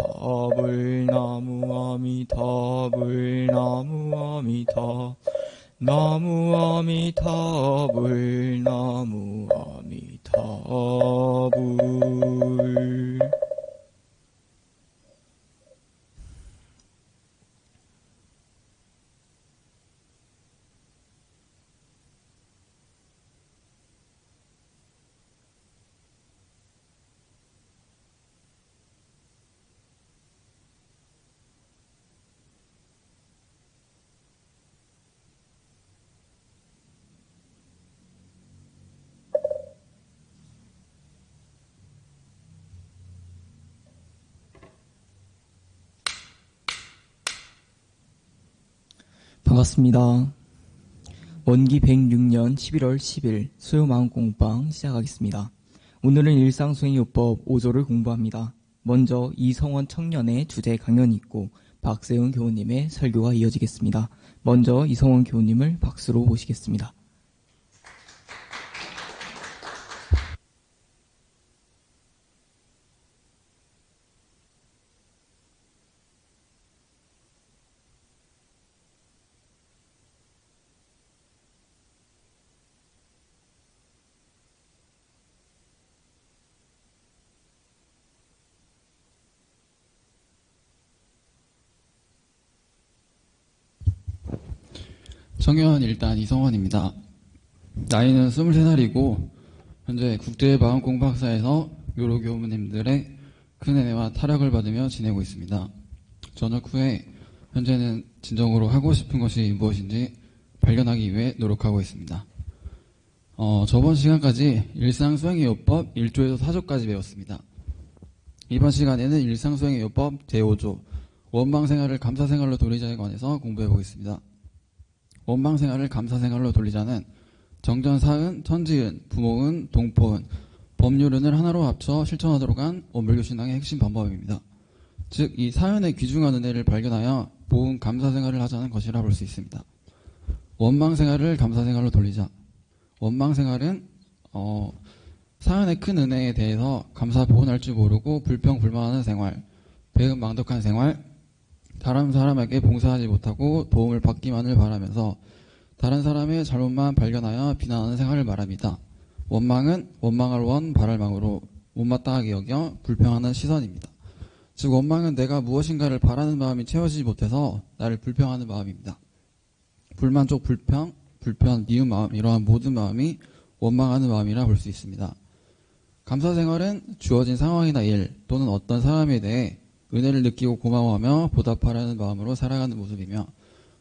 아미타불 나무 아미타불 나무 아미타 나무 아미타불 나무 아미타불. 반갑습니다. 원기 106년 11월 10일 수요마음공방 시작하겠습니다. 오늘은 일상수행요법 5조를 공부합니다. 먼저 이성원 청년의 주제 강연이 있고 박세훈 교우님의 설교가 이어지겠습니다. 먼저 이성원 교우님을 박수로 모시겠습니다. 청년 일단 이성원입니다. 나이는 23살이고 현재 국제마음공부학사에서 요로 교우님들의 큰 은혜와 타락을 받으며 지내고 있습니다. 전역 후에 현재는 진정으로 하고 싶은 것이 무엇인지 발견하기 위해 노력하고 있습니다. 저번 시간까지 일상수행의 요법 1조에서 4조까지 배웠습니다. 이번 시간에는 일상수행의 요법 제5조 원망생활을 감사생활로 돌리자에 관해서 공부해보겠습니다. 원망생활을 감사생활로 돌리자는 정전사은, 천지은, 부모은, 동포은, 법률은을 하나로 합쳐 실천하도록 한 원불교신앙의 핵심 방법입니다. 즉, 이 사연의 귀중한 은혜를 발견하여 보은 감사생활을 하자는 것이라 볼 수 있습니다. 원망생활을 감사생활로 돌리자. 원망생활은 사연의 큰 은혜에 대해서 감사 보은할 줄 모르고 불평불만하는 생활, 배은망덕한 생활, 다른 사람에게 봉사하지 못하고 도움을 받기만을 바라면서 다른 사람의 잘못만 발견하여 비난하는 생활을 말합니다. 원망은 원망할 원 바랄 망으로 못마땅하게 여겨 불평하는 시선입니다. 즉 원망은 내가 무엇인가를 바라는 마음이 채워지지 못해서 나를 불평하는 마음입니다. 불만족, 불평, 미운 마음, 이러한 모든 마음이 원망하는 마음이라 볼 수 있습니다. 감사생활은 주어진 상황이나 일 또는 어떤 사람에 대해 은혜를 느끼고 고마워하며 보답하려는 마음으로 살아가는 모습이며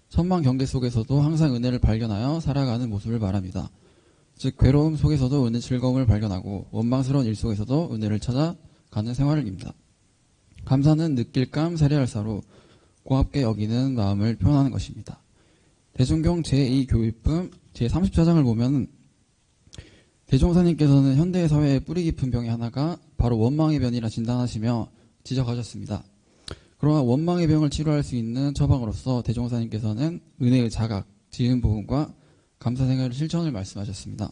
천만 경계 속에서도 항상 은혜를 발견하여 살아가는 모습을 말합니다. 즉 괴로움 속에서도 은혜 즐거움을 발견하고 원망스러운 일 속에서도 은혜를 찾아가는 생활입니다. 감사는 느낄감 세례할사로 고맙게 여기는 마음을 표현하는 것입니다. 대중경 제2교육품 제34장을 보면 대종사님께서는 현대 사회의 뿌리 깊은 병의 하나가 바로 원망의 변이라 진단하시며 지적하셨습니다. 그러나 원망의 병을 치료할 수 있는 처방으로서 대종사님께서는 은혜의 자각, 지은 보훈과 감사생활의 실천을 말씀하셨습니다.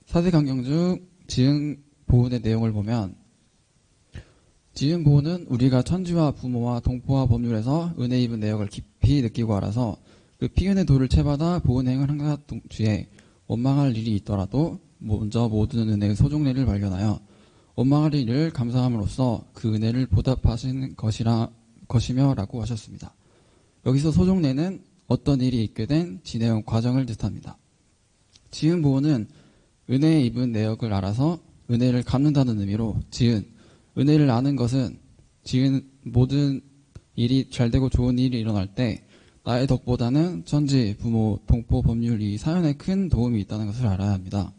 사대강경 중 지은 보훈의 내용을 보면 지은 보훈은 우리가 천지와 부모와 동포와 법률에서 은혜 입은 내역을 깊이 느끼고 알아서 그 피은의 도를 채받아 보훈행을 한가 동시에 원망할 일이 있더라도 먼저 모든 은혜의 소종례를 발견하여 원망할 일을 감사함으로써 그 은혜를 보답하시는 것이며 라고 하셨습니다. 여기서 소종례는 어떤 일이 있게 된 지내온 과정을 뜻합니다. 지은 보호는 은혜에 입은 내역을 알아서 은혜를 갚는다는 의미로 지은, 은혜를 아는 것은 지은 모든 일이 잘되고 좋은 일이 일어날 때 나의 덕보다는 천지, 부모, 동포, 법률 이 사연에 큰 도움이 있다는 것을 알아야 합니다.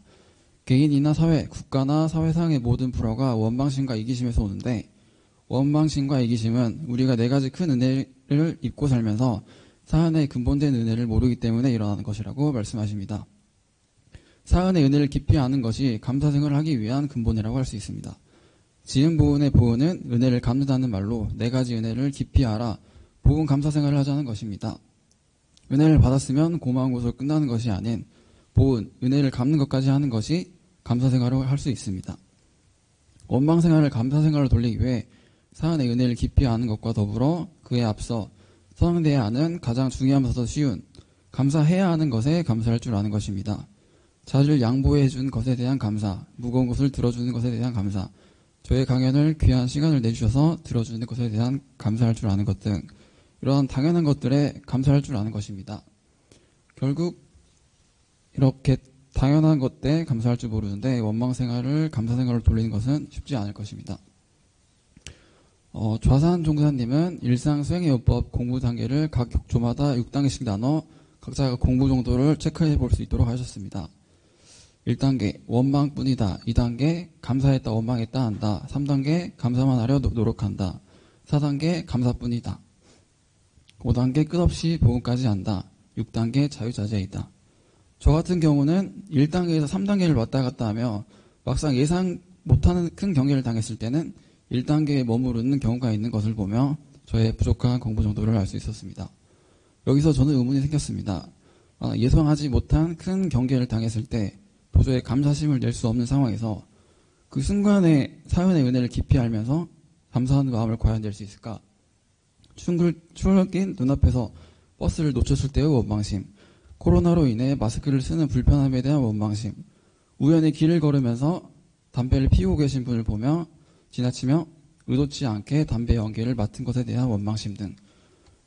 개인이나 사회, 국가나 사회상의 모든 불화가 원망심과 이기심에서 오는데 원망심과 이기심은 우리가 네 가지 큰 은혜를 입고 살면서 사연의 근본된 은혜를 모르기 때문에 일어나는 것이라고 말씀하십니다. 사연의 은혜를 깊이 아는 것이 감사생활을 하기 위한 근본이라고 할 수 있습니다. 지은 보은의 보은은 은혜를 갚는다는 말로 네 가지 은혜를 깊이 알아 보은 감사생활을 하자는 것입니다. 은혜를 받았으면 고마운 것으로 끝나는 것이 아닌 보은, 은혜를 갚는 것까지 하는 것이 감사생활을 할 수 있습니다. 원망생활을 감사생활로 돌리기 위해 사안의 은혜를 깊이 아는 것과 더불어 그에 앞서 선행돼야 하는 가장 중요하면서도 쉬운 감사해야 하는 것에 감사할 줄 아는 것입니다. 자를 양보해 준 것에 대한 감사, 무거운 것을 들어주는 것에 대한 감사, 저의 강연을 귀한 시간을 내주셔서 들어주는 것에 대한 감사할 줄 아는 것 등 이러한 당연한 것들에 감사할 줄 아는 것입니다. 결국 이렇게 당연한 것에 감사할 줄 모르는데 원망 생활을 감사 생활로 돌리는 것은 쉽지 않을 것입니다. 좌산 종사님은 일상 수행의 요법 공부 단계를 각 격조마다 6단계씩 나눠 각자가 공부 정도를 체크해 볼 수 있도록 하셨습니다. 1단계 원망뿐이다. 2단계 감사했다 원망했다 한다. 3단계 감사만 하려 노력한다. 4단계 감사뿐이다. 5단계 끝없이 복음까지 한다. 6단계 자유자재이다. 저 같은 경우는 1단계에서 3단계를 왔다 갔다 하며 막상 예상 못하는 큰 경계를 당했을 때는 1단계에 머무르는 경우가 있는 것을 보며 저의 부족한 공부 정도를 알 수 있었습니다. 여기서 저는 의문이 생겼습니다. 예상하지 못한 큰 경계를 당했을 때 도저히 감사심을 낼 수 없는 상황에서 그 순간의 사연의 은혜를 깊이 알면서 감사하는 마음을 과연 낼 수 있을까? 출근길 눈앞에서 버스를 놓쳤을 때의 원망심, 코로나로 인해 마스크를 쓰는 불편함에 대한 원망심, 우연히 길을 걸으면서 담배를 피우고 계신 분을 보며 지나치며 의도치 않게 담배 연기를 맡은 것에 대한 원망심 등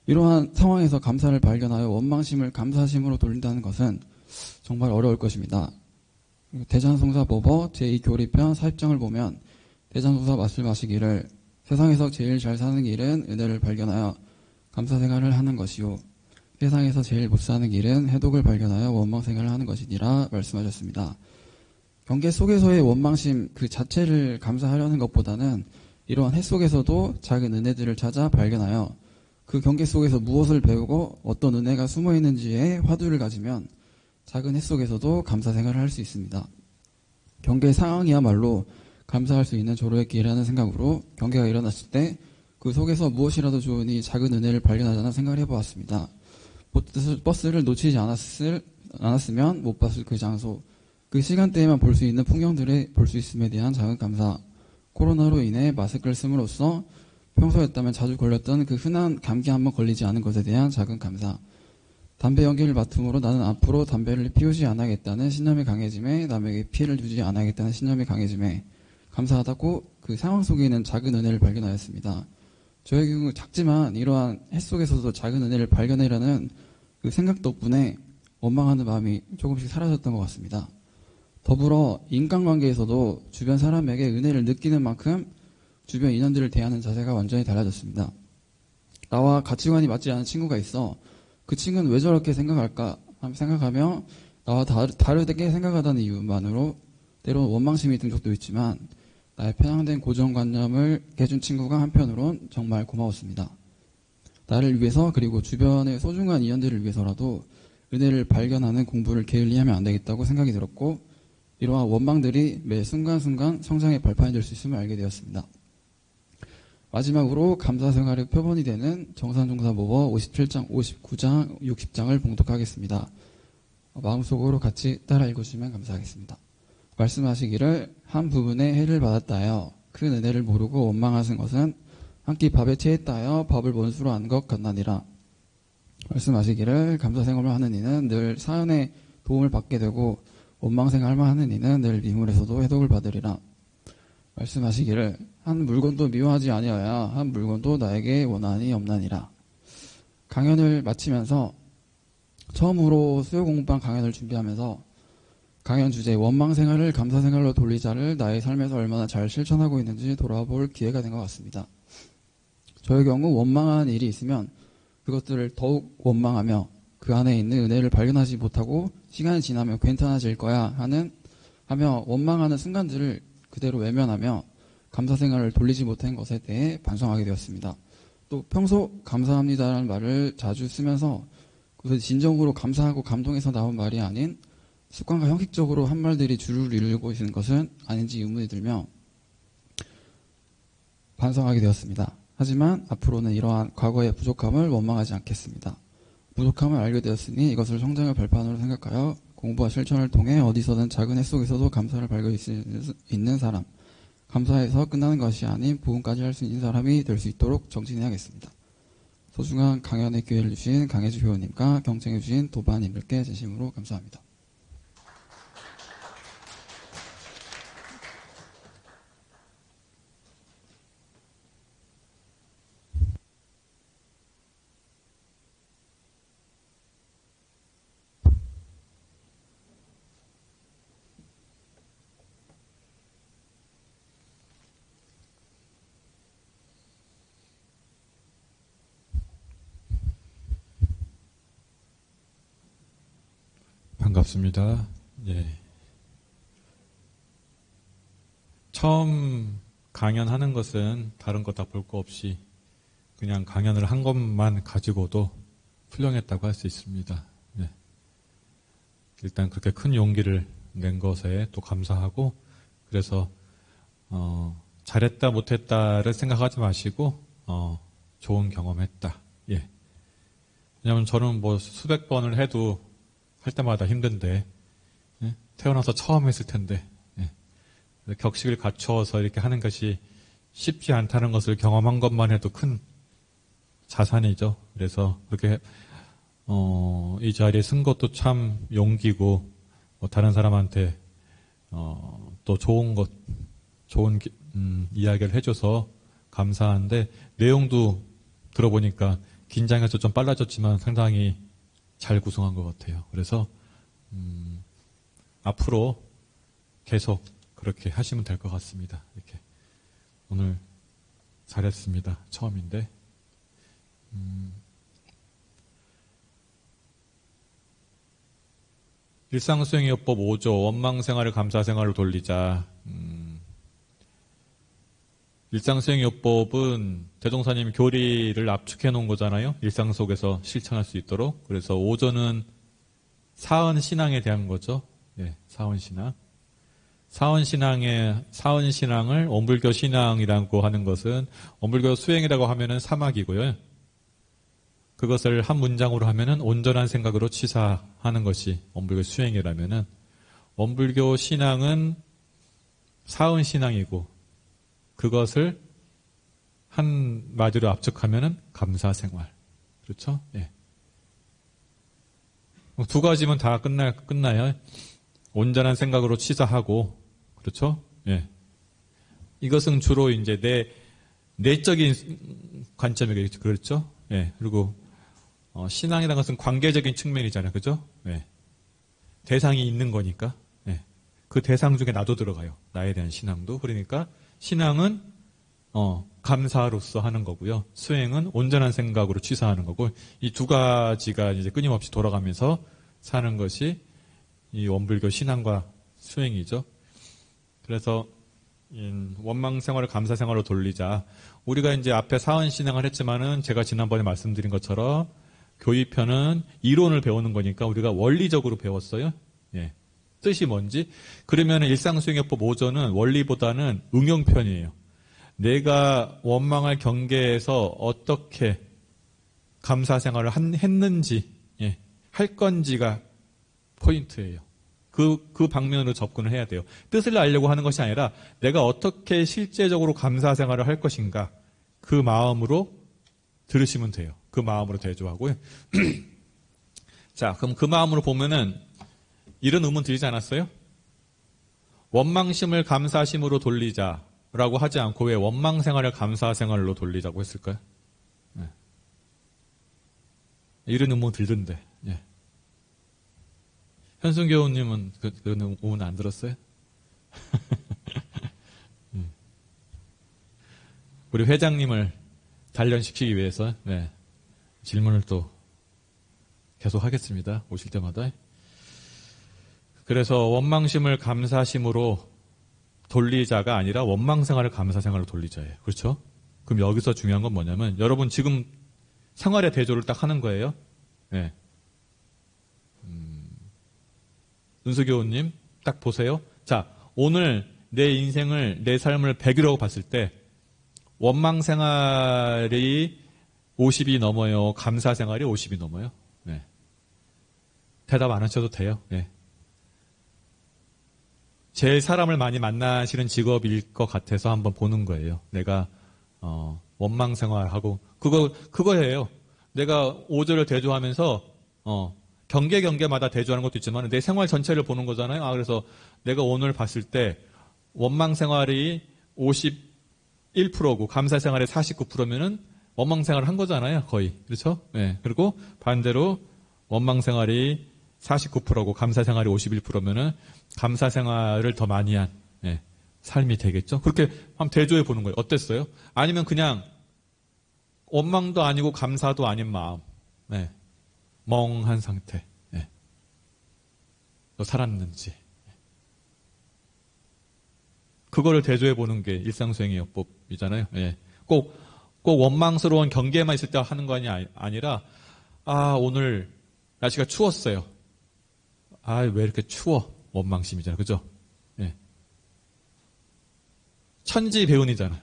이러한 상황에서 감사를 발견하여 원망심을 감사심으로 돌린다는 것은 정말 어려울 것입니다. 대장송사법어 제2교리편 40장을 보면 대장송사 말씀하시기를 세상에서 제일 잘 사는 길은 은혜를 발견하여 감사생활을 하는 것이요 세상에서 제일 못 사는 길은 해독을 발견하여 원망생활을 하는 것이니라 말씀하셨습니다. 경계 속에서의 원망심 그 자체를 감사하려는 것보다는 이러한 해 속에서도 작은 은혜들을 찾아 발견하여 그 경계 속에서 무엇을 배우고 어떤 은혜가 숨어 있는지에 화두를 가지면 작은 해 속에서도 감사 생활을 할 수 있습니다. 경계 상황이야말로 감사할 수 있는 조로의 길이라는 생각으로 경계가 일어났을 때 그 속에서 무엇이라도 좋으니 작은 은혜를 발견하자는 생각을 해보았습니다. 버스를 놓치지 않았으면 못 봤을 그 장소, 그 시간대에만 볼 수 있는 풍경들을 볼 수 있음에 대한 작은 감사, 코로나로 인해 마스크를 씀으로써 평소였다면 자주 걸렸던 그 흔한 감기 한번 걸리지 않은 것에 대한 작은 감사, 담배 연기를 맡음으로 나는 앞으로 담배를 피우지 않아야겠다는 신념이 강해짐에 남에게 피해를 주지 않아야겠다는 신념이 강해짐에 감사하다고 그 상황 속에 있는 작은 은혜를 발견하였습니다. 저의 경우 작지만 이러한 해 속에서도 작은 은혜를 발견해라는 그 생각 덕분에 원망하는 마음이 조금씩 사라졌던 것 같습니다. 더불어 인간관계에서도 주변 사람에게 은혜를 느끼는 만큼 주변 인원들을 대하는 자세가 완전히 달라졌습니다. 나와 가치관이 맞지 않은 친구가 있어 그 친구는 왜 저렇게 생각할까 생각하며 나와 다르게 생각하다는 이유만으로 때로는 원망심이 든 적도 있지만 나의 편향된 고정관념을 깨준 친구가 한편으론 정말 고마웠습니다. 나를 위해서 그리고 주변의 소중한 인연들을 위해서라도 은혜를 발견하는 공부를 게을리하면 안 되겠다고 생각이 들었고 이러한 원망들이 매 순간순간 성장의 발판이 될 수 있음을 알게 되었습니다. 마지막으로 감사생활의 표본이 되는 정산종사법어 57장, 59장, 60장을 봉독하겠습니다. 마음속으로 같이 따라 읽어주시면 감사하겠습니다. 말씀하시기를 한 부분에 해를 받았다 하여 큰 은혜를 모르고 원망하신 것은 한 끼 밥에 체했다 하여 밥을 원수로 한 것 같나니라. 말씀하시기를 감사생활을 하는 이는 늘 사연의 도움을 받게 되고 원망생활만 하는 이는 늘 미물에서도 해독을 받으리라. 말씀하시기를 한 물건도 미워하지 아니하여 한 물건도 나에게 원한이 없나니라. 강연을 마치면서 처음으로 수요 공부방 강연을 준비하면서 강연 주제 원망생활을 감사생활로 돌리자를 나의 삶에서 얼마나 잘 실천하고 있는지 돌아볼 기회가 된 것 같습니다. 저의 경우 원망한 일이 있으면 그것들을 더욱 원망하며 그 안에 있는 은혜를 발견하지 못하고 시간이 지나면 괜찮아질 거야 하며 원망하는 순간들을 그대로 외면하며 감사생활을 돌리지 못한 것에 대해 반성하게 되었습니다. 또 평소 감사합니다라는 말을 자주 쓰면서 그것을 진정으로 감사하고 감동해서 나온 말이 아닌 습관과 형식적으로 한 말들이 주를 이루고 있는 것은 아닌지 의문이 들며 반성하게 되었습니다. 하지만 앞으로는 이러한 과거의 부족함을 원망하지 않겠습니다. 부족함을 알게 되었으니 이것을 성장의 발판으로 생각하여 공부와 실천을 통해 어디서든 작은 해 속에서도 감사를 발견할 수 있는 사람, 감사해서 끝나는 것이 아닌 부흥까지 할 수 있는 사람이 될 수 있도록 정진해야겠습니다. 소중한 강연의 기회를 주신 강혜주 회원님과 경청해 주신 도반님들께 진심으로 감사합니다. 반갑습니다. 예. 처음 강연하는 것은 다른 거 다 볼 거 없이 그냥 강연을 한 것만 가지고도 훌륭했다고 할 수 있습니다. 예. 일단 그렇게 큰 용기를 낸 것에 또 감사하고, 그래서 잘했다 못했다를 생각하지 마시고 좋은 경험했다. 예. 왜냐하면 저는 뭐 수백 번을 해도 할 때마다 힘든데, 예? 태어나서 처음 했을 텐데, 예. 격식을 갖추어서 이렇게 하는 것이 쉽지 않다는 것을 경험한 것만 해도 큰 자산이죠. 그래서 그렇게 이 자리에 쓴 것도 참 용기고, 다른 사람한테 또 좋은 이야기를 해줘서 감사한데, 내용도 들어보니까 긴장해서 좀 빨라졌지만 상당히 잘 구성한 것 같아요. 그래서 앞으로 계속 그렇게 하시면 될 것 같습니다. 이렇게 오늘 잘했습니다. 처음인데. 일상수행요법 5조 원망생활을 감사생활로 돌리자. 일상수행요법은 대종사님 교리를 압축해 놓은 거잖아요. 일상 속에서 실천할 수 있도록. 그래서 5조는 사언신앙에 대한 거죠. 예, 사언신앙. 사언신앙을 원불교 신앙이라고 하는 것은, 원불교 수행이라고 하면은 사막이고요. 그것을 한 문장으로 하면은 온전한 생각으로 취사하는 것이 원불교 수행이라면은, 원불교 신앙은 사언신앙이고, 그것을 한 마디로 압축하면은 감사생활. 그렇죠? 예. 두 가지면 다 끝나요. 온전한 생각으로 취사하고, 그렇죠? 예. 이것은 주로 이제 내적인 관점이겠죠. 그렇죠? 예. 그리고, 신앙이라는 것은 관계적인 측면이잖아요. 그죠? 예. 대상이 있는 거니까. 예. 그 대상 중에 나도 들어가요. 나에 대한 신앙도. 그러니까, 신앙은 감사로서 하는 거고요. 수행은 온전한 생각으로 취사하는 거고, 이 두 가지가 이제 끊임없이 돌아가면서 사는 것이 이 원불교 신앙과 수행이죠. 그래서 원망생활을 감사생활로 돌리자. 우리가 이제 앞에 사언신앙을 했지만은 제가 지난번에 말씀드린 것처럼 교의편은 이론을 배우는 거니까 우리가 원리적으로 배웠어요. 예. 뜻이 뭔지. 그러면 일상수행요법 5조는 원리보다는 응용편이에요. 내가 원망할 경계에서 어떻게 감사생활을 했는지, 예, 할 건지가 포인트예요. 그 방면으로 접근을 해야 돼요. 뜻을 알려고 하는 것이 아니라 내가 어떻게 실제적으로 감사생활을 할 것인가, 그 마음으로 들으시면 돼요. 그 마음으로 대조하고요. 자, 그럼 그 마음으로 보면은 이런 의문 들리지 않았어요? 원망심을 감사심으로 돌리자라고 하지 않고 왜 원망생활을 감사생활로 돌리자고 했을까요? 네. 이런 의문 들던데. 예. 현승교우님은 그런 의문 안 들었어요? 우리 회장님을 단련시키기 위해서 질문을 또 계속 하겠습니다. 오실 때마다. 그래서 원망심을 감사심으로 돌리자가 아니라 원망생활을 감사생활로 돌리자예요. 그렇죠? 그럼 여기서 중요한 건 뭐냐면 여러분 지금 생활의 대조를 딱 하는 거예요. 네. 은수교우님 딱 보세요. 자, 오늘 내 인생을, 내 삶을 100이라고 봤을 때 원망생활이 50이 넘어요? 감사생활이 50이 넘어요? 네. 대답 안 하셔도 돼요. 네. 제일 사람을 많이 만나시는 직업일 것 같아서 한번 보는 거예요. 내가 원망 생활하고 그거예요. 내가 5절을 대조하면서 경계마다 대조하는 것도 있지만 내 생활 전체를 보는 거잖아요. 그래서 내가 오늘 봤을 때 원망 생활이 51%고 감사 생활이 49%면은 원망 생활을 한 거잖아요. 거의. 그렇죠? 네. 그리고 반대로 원망 생활이 49%고 감사 생활이 51%면은 감사 생활을 더 많이 한 삶이 되겠죠. 그렇게 한번 대조해 보는 거예요. 어땠어요? 아니면 그냥 원망도 아니고 감사도 아닌 마음, 멍한 상태, 너 살았는지 그거를 대조해 보는 게 일상수행의요법이잖아요. 꼭 원망스러운 경계만 있을 때 하는 거 아니라 오늘 날씨가 추웠어요. 왜 이렇게 추워? 원망심이잖아요. 그죠? 천지배운이잖아요.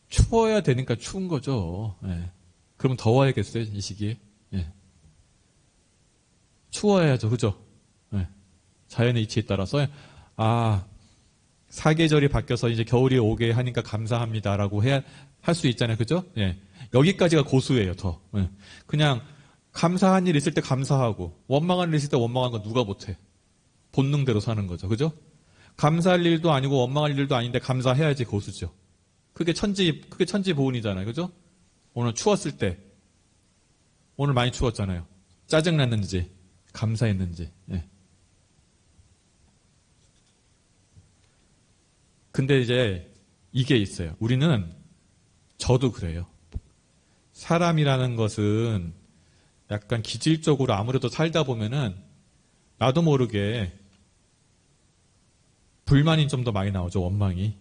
추워야 되니까 추운 거죠. 그러면 더워야겠어요, 이 시기에. 추워야죠. 그죠? 자연의 이치에 따라서 사계절이 바뀌어서 이제 겨울이 오게 하니까 감사합니다라고 할 수 있잖아요. 그죠? 여기까지가 고수예요, 더. 그냥 감사한 일 있을 때 감사하고 원망한 일 있을 때 원망한 건 누가 못해. 본능대로 사는 거죠. 그죠? 감사할 일도 아니고 원망할 일도 아닌데 감사해야지 고수죠. 그게 천지보은이잖아요. 그죠? 오늘 추웠을 때 오늘 많이 추웠잖아요. 짜증났는지 감사했는지. 근데 이제 이게 있어요. 저도 그래요. 사람이라는 것은 약간 기질적으로 아무래도 살다 보면은 나도 모르게 불만이 좀 더 많이 나오죠. 원망이.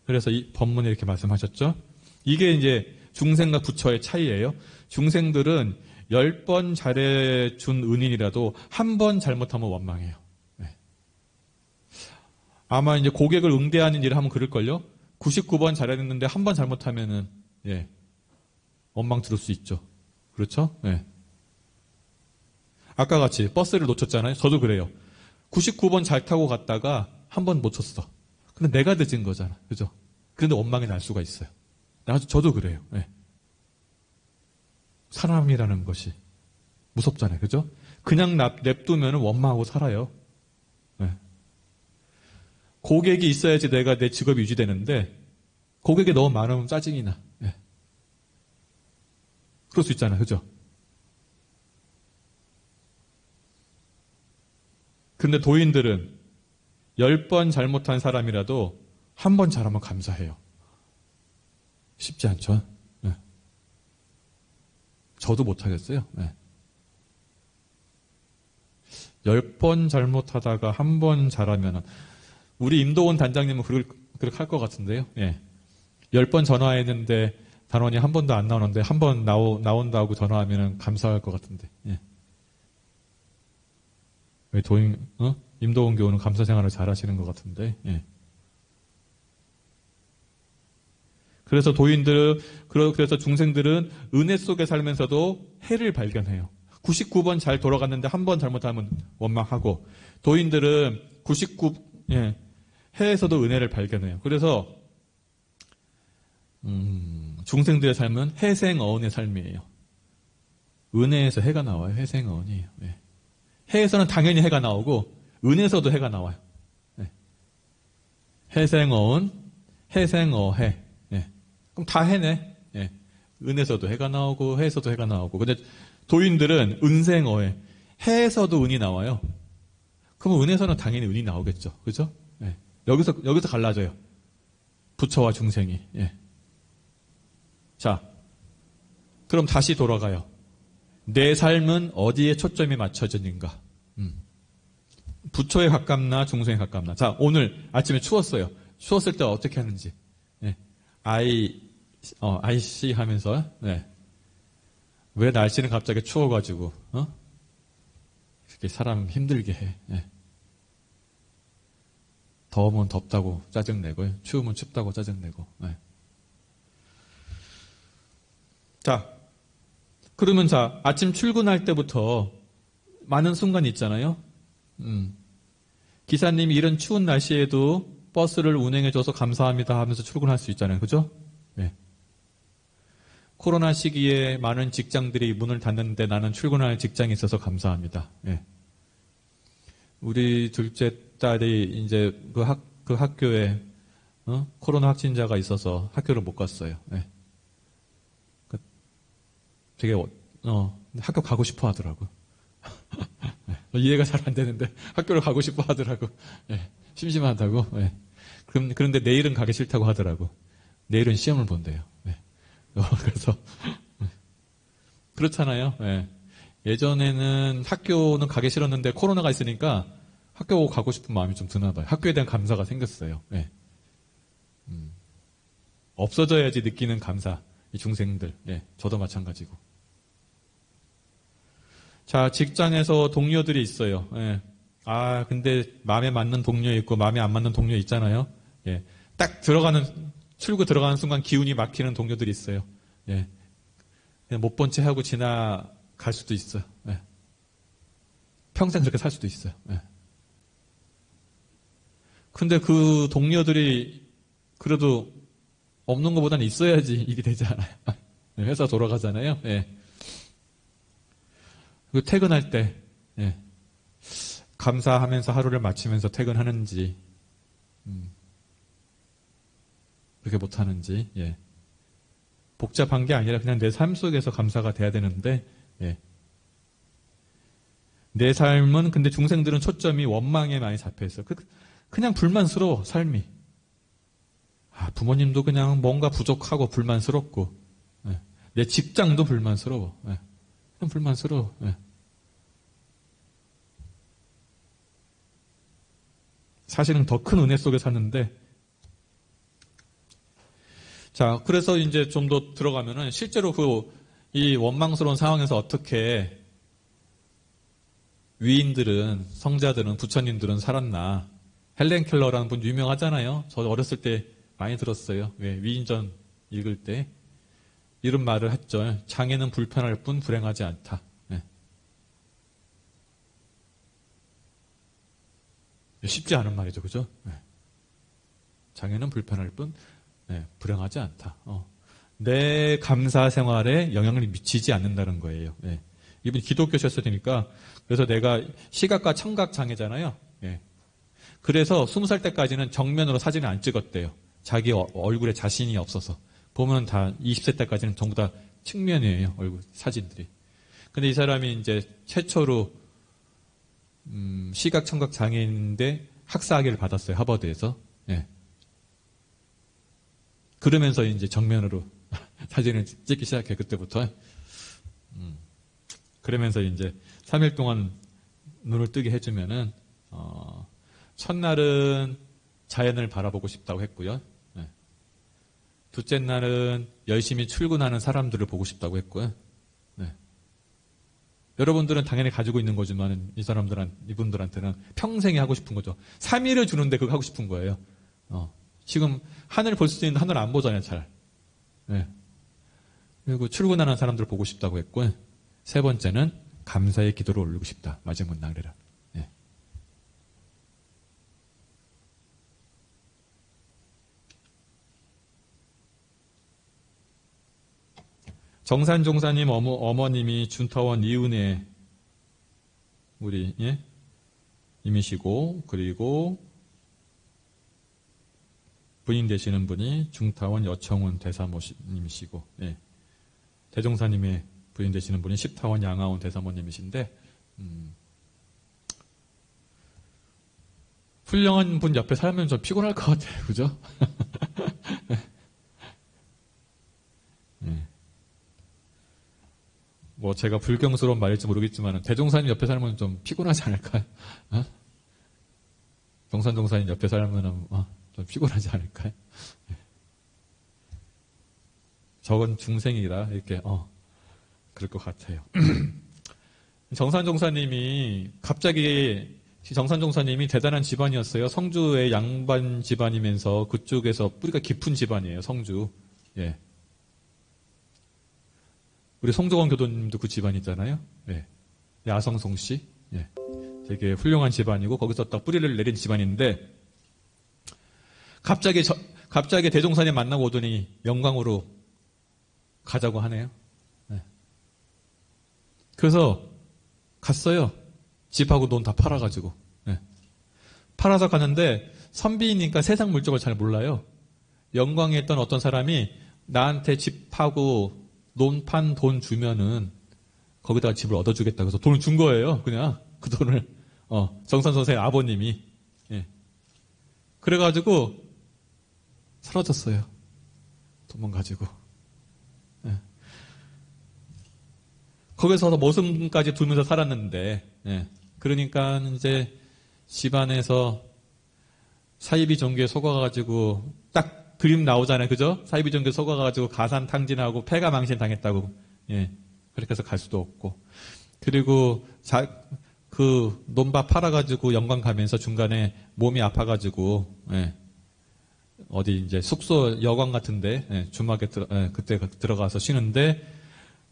그래서 이 법문에 이렇게 말씀하셨죠. 이게 이제 중생과 부처의 차이예요. 중생들은 10번 잘해준 은인이라도 한 번 잘못하면 원망해요. 아마 이제 고객을 응대하는 일을 하면 그럴걸요. 99번 잘했는데 한 번 잘못하면은 원망 들을 수 있죠. 그렇죠? 아까 같이 버스를 놓쳤잖아요. 저도 그래요. 99번 잘 타고 갔다가 한 번 놓쳤어. 근데 내가 늦은 거잖아. 그죠? 그런데 원망이 날 수가 있어요. 저도 그래요. 사람이라는 것이 무섭잖아요. 그죠? 그냥 냅두면 원망하고 살아요. 고객이 있어야지 내가 내 직업이 유지되는데 고객이 너무 많으면 짜증이 나. 그럴 수 있잖아요. 그죠? 근데 도인들은 10번 잘못한 사람이라도 한 번 잘하면 감사해요. 쉽지 않죠? 저도 못하겠어요. 10번 잘못하다가 한 번 잘하면 우리 임도원 단장님은 그렇게 할 것 같은데요. 10번 전화했는데 단원이 한 번도 안 나오는데 한 번 나온다고 전화하면 감사할 것 같은데. 왜 임도원 교우는 감사 생활을 잘 하시는 것 같은데. 그래서 그래서 중생들은 은혜 속에 살면서도 해를 발견해요. 99번 잘 돌아갔는데 한 번 잘못하면 원망하고, 도인들은 해에서도 은혜를 발견해요. 그래서 중생들의 삶은 해생어언의 삶이에요. 은혜에서 해가 나와요. 해생어언이에요. 해에서는 당연히 해가 나오고 은혜에서도 해가 나와요. 해생어언, 해생어해. 그럼 다 해네. 은에서도 해가 나오고 해에서도 해가 나오고. 근데 도인들은 은생어해. 해에서도 은이 나와요. 그럼 은에서는 당연히 은이 나오겠죠. 그죠? 여기서 갈라져요. 부처와 중생이. 자, 그럼 다시 돌아가요. 내 삶은 어디에 초점이 맞춰졌는가? 부처에 가깝나 중생에 가깝나? 자, 오늘 아침에 추웠어요. 추웠을 때 어떻게 하는지. 아이씨 하면서, 왜 날씨는 갑자기 추워가지고, 이렇게 사람 힘들게 해. 더우면 덥다고 짜증내고, 추우면 춥다고 짜증내고. 자, 그러면 자, 아침 출근할 때부터 많은 순간이 있잖아요. 기사님이 이런 추운 날씨에도 버스를 운행해줘서 감사합니다 하면서 출근할 수 있잖아요. 그죠? 네. 코로나 시기에 많은 직장들이 문을 닫는데 나는 출근할 직장이 있어서 감사합니다. 네. 우리 둘째 딸이 이제 그 학교에 코로나 확진자가 있어서 학교를 못 갔어요. 네. 되게 학교 가고 싶어 하더라고. 이해가 잘 안 되는데 학교를 가고 싶어 하더라고. 네. 심심하다고. 네. 그런데 내일은 가기 싫다고 하더라고. 내일은 시험을 본대요. 네. 그래서 그렇잖아요. 네. 예전에는 학교는 가기 싫었는데 코로나가 있으니까 학교 가고 싶은 마음이 좀 드나 봐요. 학교에 대한 감사가 생겼어요. 네. 없어져야지 느끼는 감사. 이 중생들. 네. 저도 마찬가지고. 자, 직장에서 동료들이 있어요. 예. 근데 마음에 맞는 동료 있고 마음에 안 맞는 동료 있잖아요. 예. 딱 출구 들어가는 순간 기운이 막히는 동료들이 있어요. 예. 그냥 못 본 채 하고 지나갈 수도 있어요. 예. 평생 그렇게 살 수도 있어요. 예. 근데 그 동료들이 그래도 없는 것보다는 있어야지 일이 되지 않아요. 회사 돌아가잖아요. 예. 그리고 퇴근할 때, 예. 감사하면서 하루를 마치면서 퇴근하는지, 그렇게 못하는지, 예. 복잡한 게 아니라 그냥 내 삶 속에서 감사가 돼야 되는데, 예. 내 삶은 근데 중생들은 초점이 원망에 많이 잡혀있어요. 그냥 불만스러워, 삶이. 부모님도 그냥 뭔가 부족하고 불만스럽고, 예. 내 직장도 불만스러워. 예. 그냥 불만스러워. 예. 사실은 더 큰 은혜 속에 사는데, 자, 그래서 이제 좀 더 들어가면은 실제로 이 원망스러운 상황에서 어떻게 위인들은, 성자들은, 부처님들은 살았나. 헬렌 켈러라는 분 유명하잖아요. 저 어렸을 때 많이 들었어요. 왜? 위인전 읽을 때. 이런 말을 했죠. 장애는 불편할 뿐 불행하지 않다. 네. 쉽지 않은 말이죠. 그죠? 네. 장애는 불편할 뿐 불행하지 않다. 내 감사 생활에 영향을 미치지 않는다는 거예요. 네. 이분이 기독교셨으니까 그래서 내가 시각과 청각 장애잖아요. 네. 그래서 20살 때까지는 정면으로 사진을 안 찍었대요. 자기 얼굴에 자신이 없어서. 보면 다 20세 때까지는 전부 다 측면이에요. 얼굴 사진들이. 근데 이 사람이 이제 최초로 시각 청각 장애인인데 학사학위를 받았어요. 하버드에서. 예. 그러면서 이제 정면으로 사진을 찍기 시작해. 그때부터. 그러면서 이제 3일 동안 눈을 뜨게 해주면은 첫날은 자연을 바라보고 싶다고 했고요. 둘째 날은 열심히 출근하는 사람들을 보고 싶다고 했고요. 네. 여러분들은 당연히 가지고 있는 거지만 이분들한테는 평생에 하고 싶은 거죠. 3일을 주는데 그거 하고 싶은 거예요. 지금 하늘 볼 수 있는데 하늘 안 보잖아요, 잘. 네. 그리고 출근하는 사람들을 보고 싶다고 했고요. 세 번째는 감사의 기도를 올리고 싶다. 마지막 날이라. 네. 정산종사님 어머님이 준타원 이은혜 우리 임이시고 그리고 부인 되시는 분이 중타원 여청훈 대사모님이시고 대종사님의 부인 되시는 분이 십타원 양하원 대사모님이신데 훌륭한 분 옆에 살면 좀 피곤할 것 같아요. 그죠? 뭐 제가 불경스러운 말일지 모르겠지만 대종사님 옆에 살면 좀 피곤하지 않을까요? 정산종사님 옆에 살면 좀 피곤하지 않을까요? 저건 중생이라 이렇게 그럴 것 같아요. 정산종사님이 갑자기 정산종사님이 대단한 집안이었어요. 성주의 양반 집안이면서 그쪽에서 뿌리가 깊은 집안이에요. 성주. 예. 우리 송정원 교도님도 그 집안 있잖아요. 예. 야성송 씨. 예. 되게 훌륭한 집안이고 거기서 딱 뿌리를 내린 집안인데 갑자기 대종사님 만나고 오더니 영광으로 가자고 하네요. 예. 그래서 갔어요. 집하고 돈 다 팔아가지고. 예. 팔아서 가는데 선비니까 세상 물정을 잘 몰라요. 영광에 있던 어떤 사람이 나한테 집하고 논판 돈 주면은 거기다가 집을 얻어주겠다. 그래서 돈을 준 거예요. 그냥 그 돈을 정선 선생의 아버님이. 예. 그래가지고 사라졌어요. 돈만 가지고. 예. 거기서 모습까지 두면서 살았는데, 예. 그러니까 이제 집안에서 사이비 종교에 속아가지고 딱 그림 나오잖아요. 그죠? 사이비 종교에 속아가지고 가산탕진하고 폐가망신 당했다고. 예. 그렇게 해서 갈 수도 없고. 그리고 그 논밭 팔아가지고 영광 가면서 중간에 몸이 아파가지고, 예. 어디 이제 숙소 여관 같은데, 예. 주막에 그때 들어가서 쉬는데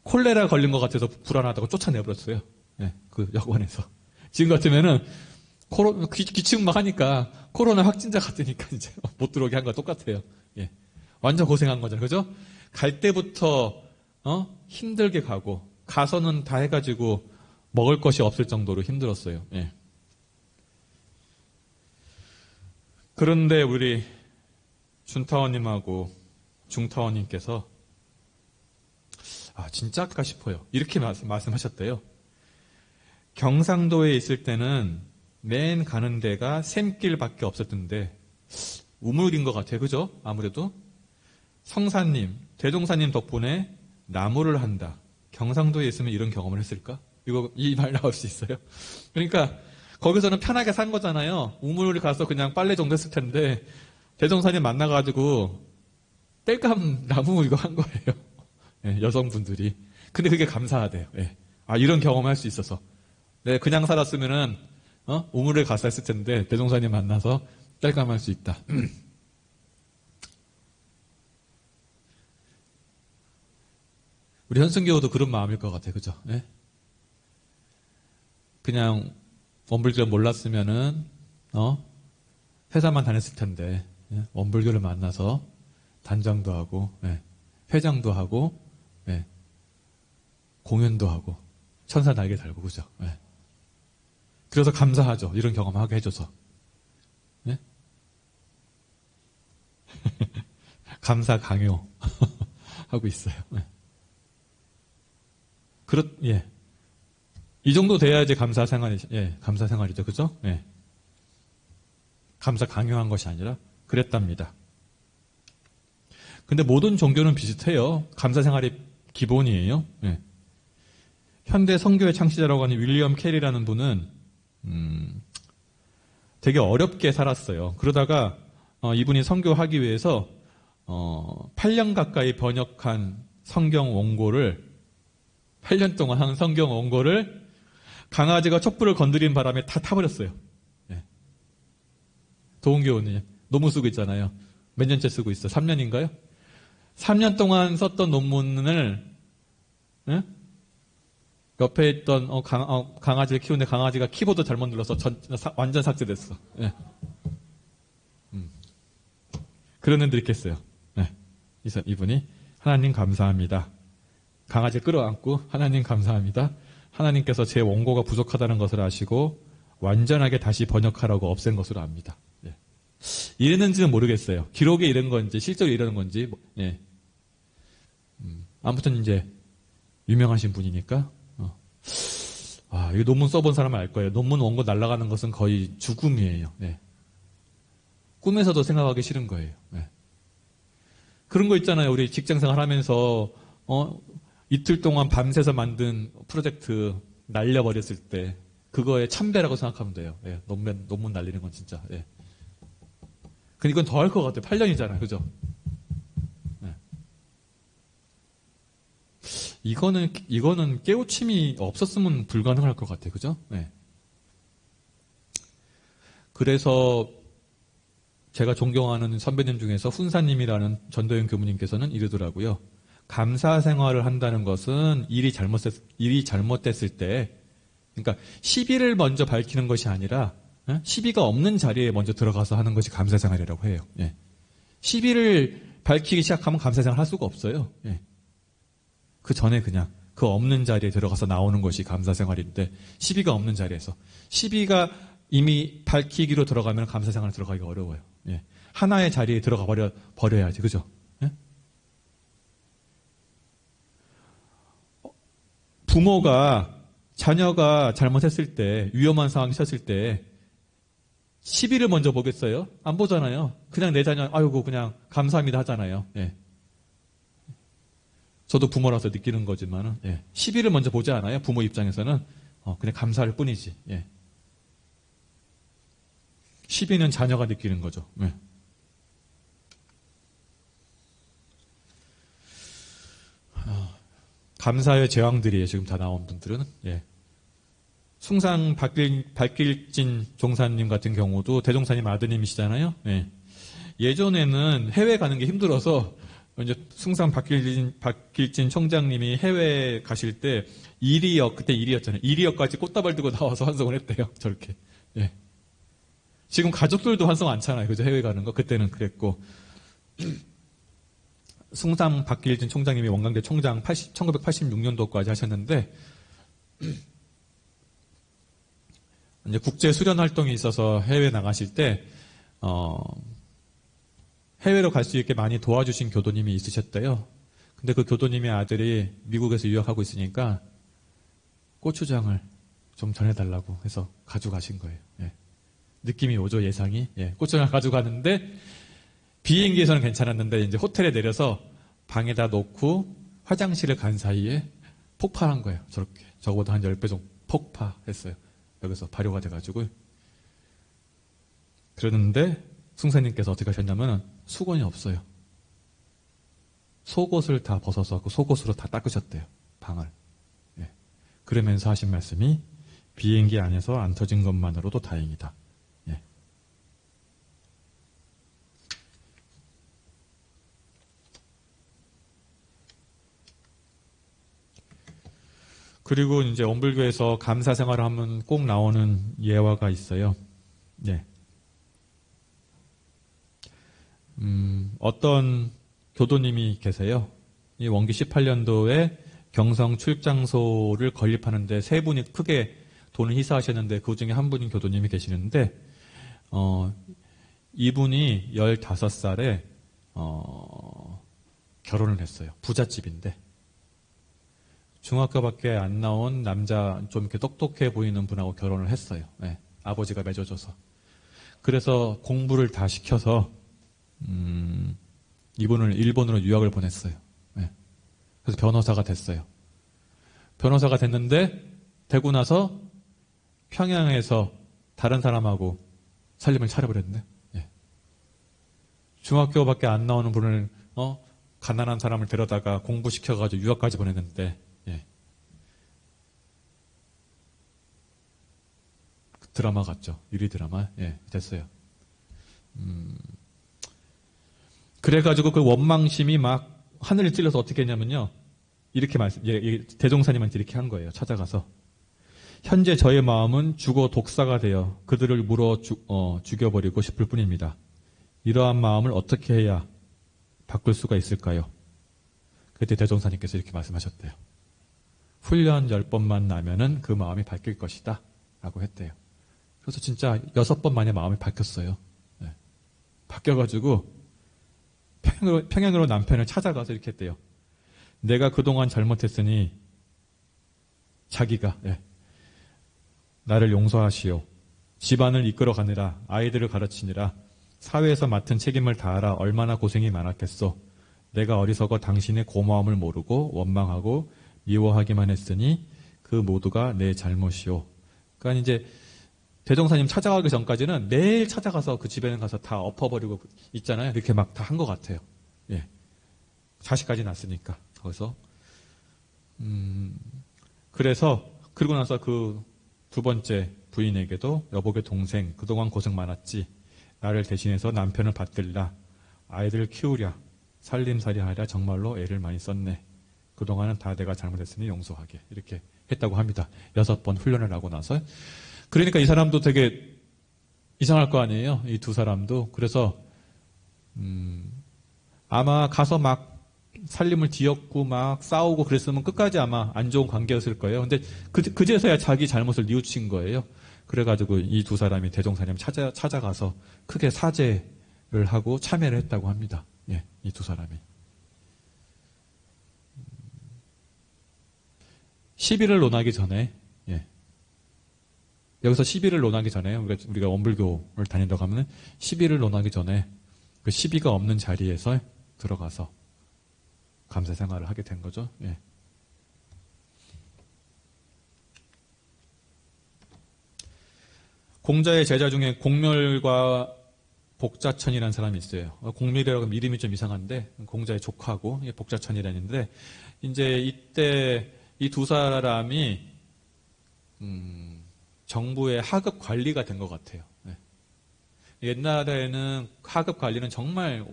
콜레라 걸린 것 같아서 불안하다고 쫓아내버렸어요. 예. 그 여관에서. 지금 같으면은 기침 막 하니까 코로나 확진자 같으니까 이제 못 들어오게 한 거 똑같아요. 예. 완전 고생한 거잖아요. 그죠? 갈 때부터 힘들게 가서는 다 해가지고 먹을 것이 없을 정도로 힘들었어요. 예. 그런데 우리 준타원님하고 중타원님께서 진짜일까 싶어요. 이렇게 말씀하셨대요. 경상도에 있을 때는 맨 가는 데가 샘길밖에 없었던데 우물인 것 같아요. 그죠? 아무래도 성사님, 대종사님 덕분에 나무를 한다. 경상도에 있으면 이런 경험을 했을까? 이 말 나올 수 있어요. 그러니까 거기서는 편하게 산 거잖아요. 우물을 가서 그냥 빨래 정도 했을 텐데 대종사님 만나가지고 땔감 나무 이거 한 거예요. 예, 여성분들이. 근데 그게 감사하대요. 예. 이런 경험을 할 수 있어서. 네, 그냥 살았으면은 우물에 가서 했을 텐데 대종사님 만나서 땔감할 수 있다. 우리 현승교도 그런 마음일 것 같아요. 그죠? 예? 그냥 원불교를 몰랐으면은 회사만 다녔을 텐데 예? 원불교를 만나서 단장도 하고 예? 회장도 하고 예? 공연도 하고 천사 날개 달고 그죠? 예? 그래서 감사하죠. 이런 경험하게 해줘서. 예? 감사 강요 하고 있어요. 예. 예. 이 정도 돼야지 감사 생활이죠. 그죠? 예. 감사 강요한 것이 아니라 그랬답니다. 근데 모든 종교는 비슷해요. 감사 생활이 기본이에요. 예. 현대 성교의 창시자라고 하는 윌리엄 캐리라는 분은 되게 어렵게 살았어요. 그러다가 이분이 선교하기 위해서 8년 가까이 번역한 성경 원고를 8년 동안 한 성경 원고를 강아지가 촛불을 건드리는 바람에 다 타버렸어요. 예. 도은교원이 논문 쓰고 있잖아요. 몇 년째 쓰고 있어? 3년인가요? 3년 동안 썼던 논문을 예? 옆에 있던 강아지를 키우는데 강아지가 키보드 잘못 눌러서 완전 삭제됐어. 예. 그런 애들 있겠어요. 예. 이분이 하나님 감사합니다. 강아지를 끌어안고 하나님 감사합니다. 하나님께서 제 원고가 부족하다는 것을 아시고 완전하게 다시 번역하라고 없앤 것으로 압니다. 예. 이랬는지는 모르겠어요. 기록에 이런 건지 실제로 이러는 건지. 예. 아무튼 이제 유명하신 분이니까 이거 논문 써본 사람은 알 거예요. 논문 원고 날아가는 것은 거의 죽음이에요. 예. 꿈에서도 생각하기 싫은 거예요. 예. 그런 거 있잖아요. 우리 직장생활 하면서 이틀 동안 밤새서 만든 프로젝트 날려버렸을 때 그거의 참배라고 생각하면 돼요. 예, 논문 날리는 건 진짜. 예. 근데 이건 더 할 것 같아요. 8년이잖아요. 그죠? 예. 이거는 깨우침이 없었으면 불가능할 것 같아요. 그죠? 예. 그래서 제가 존경하는 선배님 중에서 훈사님이라는 전도연 교무님께서는 이러더라고요. 감사 생활을 한다는 것은 일이 잘못됐을 때, 그러니까 시비를 먼저 밝히는 것이 아니라 시비가 없는 자리에 먼저 들어가서 하는 것이 감사 생활이라고 해요. 예. 시비를 밝히기 시작하면 감사 생활 할 수가 없어요. 예. 그 전에 그냥 그 없는 자리에 들어가서 나오는 것이 감사 생활인데, 시비가 없는 자리에서 시비가 이미 밝히기로 들어가면 감사 생활 들어가기가 어려워요. 예. 하나의 자리에 들어가 버려야지, 그죠? 예? 부모가 자녀가 잘못했을 때, 위험한 상황이 있었을 때 시비를 먼저 보겠어요? 안 보잖아요. 그냥 내 자녀, 아이고 그냥 감사합니다 하잖아요. 예. 저도 부모라서 느끼는 거지만, 예. 시비를 먼저 보지 않아요. 부모 입장에서는 그냥 감사할 뿐이지. 예. 시비는 자녀가 느끼는 거죠. 예. 감사의 제왕들이에요. 지금 다 나온 분들은. 예. 숭상 박길진 종사님 같은 경우도 대종사님 아드님이시잖아요. 예. 예전에는 해외 가는 게 힘들어서 이제 숭상 박길진 총장님이 해외 가실 때 그때 일이었잖아요. 일이역까지 꽃다발 들고 나와서 환송을 했대요. 저렇게. 예. 지금 가족들도 환송 않잖아요. 그죠? 해외 가는 거. 그때는 그랬고. 숭상 박길진 총장님이 원광대 총장 1986년도까지 하셨는데, 이제 국제 수련 활동이 있어서 해외 나가실 때, 해외로 갈 수 있게 많이 도와주신 교도님이 있으셨대요. 근데 그 교도님의 아들이 미국에서 유학하고 있으니까 고추장을 좀 전해달라고 해서 가져가신 거예요. 예. 느낌이 오죠, 예상이. 예. 고추장을 가져가는데, 비행기에서는 괜찮았는데, 이제 호텔에 내려서 방에다 놓고 화장실을 간 사이에 폭발한 거예요. 저렇게. 저거보다 한 10배 정도 폭파했어요. 여기서 발효가 돼가지고. 그러는데, 숭사님께서 어떻게 하셨냐면, 수건이 없어요. 속옷을 다 벗어서 그 속옷으로 다 닦으셨대요. 방을. 예. 그러면서 하신 말씀이, 비행기 안에서 안 터진 것만으로도 다행이다. 예. 그리고 이제 원불교에서 감사 생활을 하면 꼭 나오는 예화가 있어요. 예. 어떤 교도님이 계세요. 이 원기 18년도에 경성 출장소를 건립하는데 세 분이 크게 돈을 희사하셨는데 그 중에 한 분인 교도님이 계시는데, 이분이 15살에 결혼을 했어요. 부잣집인데. 중학교밖에 안 나온 남자, 좀 이렇게 똑똑해 보이는 분하고 결혼을 했어요. 네, 아버지가 맺어줘서. 그래서 공부를 다 시켜서 이분을 일본으로 유학을 보냈어요. 네. 그래서 변호사가 됐어요. 변호사가 됐는데 되고 나서 평양에서 다른 사람하고 살림을 차려버렸네. 네. 중학교밖에 안 나오는 분을 가난한 사람을 데려다가 공부시켜가지고 유학까지 보냈는데, 예. 그 드라마 같죠. 유리 드라마. 예, 됐어요. 그래가지고 그 원망심이 막 하늘을 찔러서 어떻게 했냐면요. 이렇게 대종사님한테 이렇게 한 거예요. 찾아가서. 현재 저의 마음은 죽어 독사가 되어 그들을 물어 죽여버리고 싶을 뿐입니다. 이러한 마음을 어떻게 해야 바꿀 수가 있을까요? 그때 대종사님께서 이렇게 말씀하셨대요. 훈련 10번만 나면은 그 마음이 바뀔 것이다 라고 했대요. 그래서 진짜 6번 만에 마음이 바뀌었어요. 네. 바뀌어가지고 평양으로 남편을 찾아가서 이렇게 했대요. 내가 그동안 잘못했으니 자기가 나를 용서하시오. 집안을 이끌어가느라 아이들을 가르치느라 사회에서 맡은 책임을 다하라 얼마나 고생이 많았겠소. 내가 어리석어 당신의 고마움을 모르고 원망하고 미워하기만 했으니 그 모두가 내 잘못이오. 그러니까 이제 대종사님 찾아가기 전까지는 매일 찾아가서 그 집에는 가서 다 엎어버리고 있잖아요. 이렇게 막 다 한 것 같아요. 예. 자식까지 낳았으니까. 거기서. 그래서, 그러고 나서 그 두 번째 부인에게도 여보게 동생, 그동안 고생 많았지. 나를 대신해서 남편을 받들라. 아이들을 키우랴. 살림살이 하랴 정말로 애를 많이 썼네. 그동안은 다 내가 잘못했으니 용서하게. 이렇게 했다고 합니다. 6번 훈련을 하고 나서. 그러니까 이 사람도 되게 이상할 거 아니에요. 이 두 사람도. 그래서 아마 가서 막 살림을 뒤엎고 막 싸우고 그랬으면 끝까지 아마 안 좋은 관계였을 거예요. 근데 그제서야 자기 잘못을 뉘우친 거예요. 그래가지고 이 두 사람이 대종사님 찾아가서 크게 사죄를 하고 참회를 했다고 합니다. 예, 이 두 사람이. 시비를 논하기 전에, 예. 여기서 시비를 논하기 전에, 우리가 원불교를 다닌다고 하면은 시비를 논하기 전에 그 시비가 없는 자리에서 들어가서 감사 생활을 하게 된 거죠. 예. 공자의 제자 중에 공멸과 복자천이라는 사람이 있어요. 공멸이라고 하면 이름이 좀 이상한데 공자의 조카고 복자천이라는데 이제 이때 이 두 사람이 정부의 하급 관리가 된 것 같아요. 네. 옛날에는 하급 관리는 정말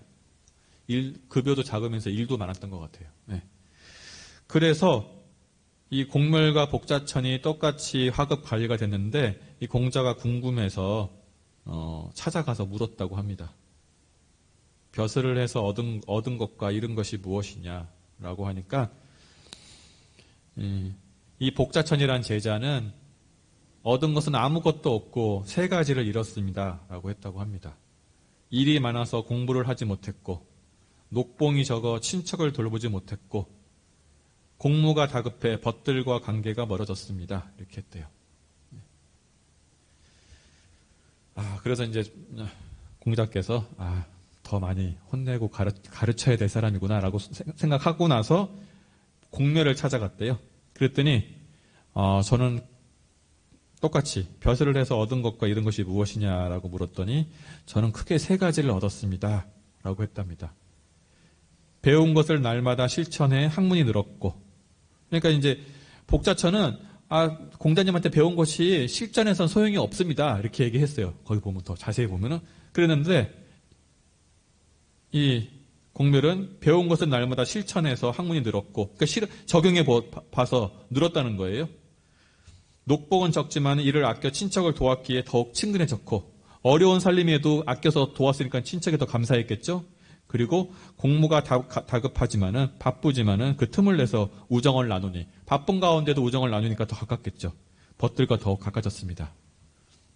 급여도 작으면서 일도 많았던 것 같아요. 네. 그래서 이 공멸과 복자천이 똑같이 하급 관리가 됐는데 이 공자가 궁금해서 찾아가서 물었다고 합니다. 벼슬을 해서 얻은 것과 잃은 것이 무엇이냐라고 하니까 이 복자천이란 제자는 얻은 것은 아무것도 없고 3가지를 잃었습니다. 라고 했다고 합니다. 일이 많아서 공부를 하지 못했고 녹봉이 적어 친척을 돌보지 못했고 공무가 다급해 벗들과 관계가 멀어졌습니다. 이렇게 했대요. 그래서 이제 공자께서 더 많이 혼내고 가르쳐야 될 사람이구나 라고 생각하고 나서 공멸을 찾아갔대요. 그랬더니 저는 똑같이 벼슬을 해서 얻은 것과 잃은 것이 무엇이냐라고 물었더니 저는 크게 3가지를 얻었습니다. 라고 했답니다. 배운 것을 날마다 실천해 학문이 늘었고 그러니까 이제 복자천은 공자님한테 배운 것이 실전에선 소용이 없습니다. 이렇게 얘기했어요. 거기 보면 더 자세히 보면은 그랬는데 이 공멸은 배운 것을 날마다 실천해서 학문이 늘었고 그러니까 적용해 봐서 늘었다는 거예요. 녹복은 적지만 이를 아껴 친척을 도왔기에 더욱 친근해졌고 어려운 살림에도 아껴서 도왔으니까 친척이 더 감사했겠죠. 그리고 공무가 다급하지만은 바쁘지만은 그 틈을 내서 우정을 나누니 바쁜 가운데도 우정을 나누니까 더 가깝겠죠. 벗들과 더욱 가까워졌습니다.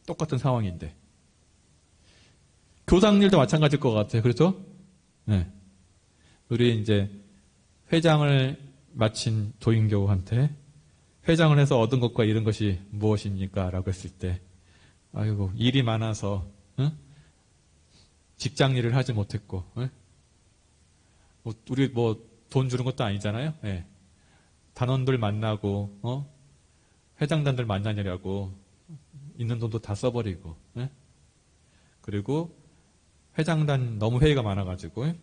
똑같은 상황인데 교상일도 마찬가지일 것 같아요. 그렇죠? 네. 우리 이제 회장을 마친 도인교우한테 회장을 해서 얻은 것과 잃은 것이 무엇입니까? 라고 했을 때 아이고 일이 많아서 직장 일을 하지 못했고 우리 돈 주는 것도 아니잖아요. 네. 단원들 만나고 회장단들 만나느라고 있는 돈도 다 써버리고 그리고 회장단 너무 회의가 많아가지고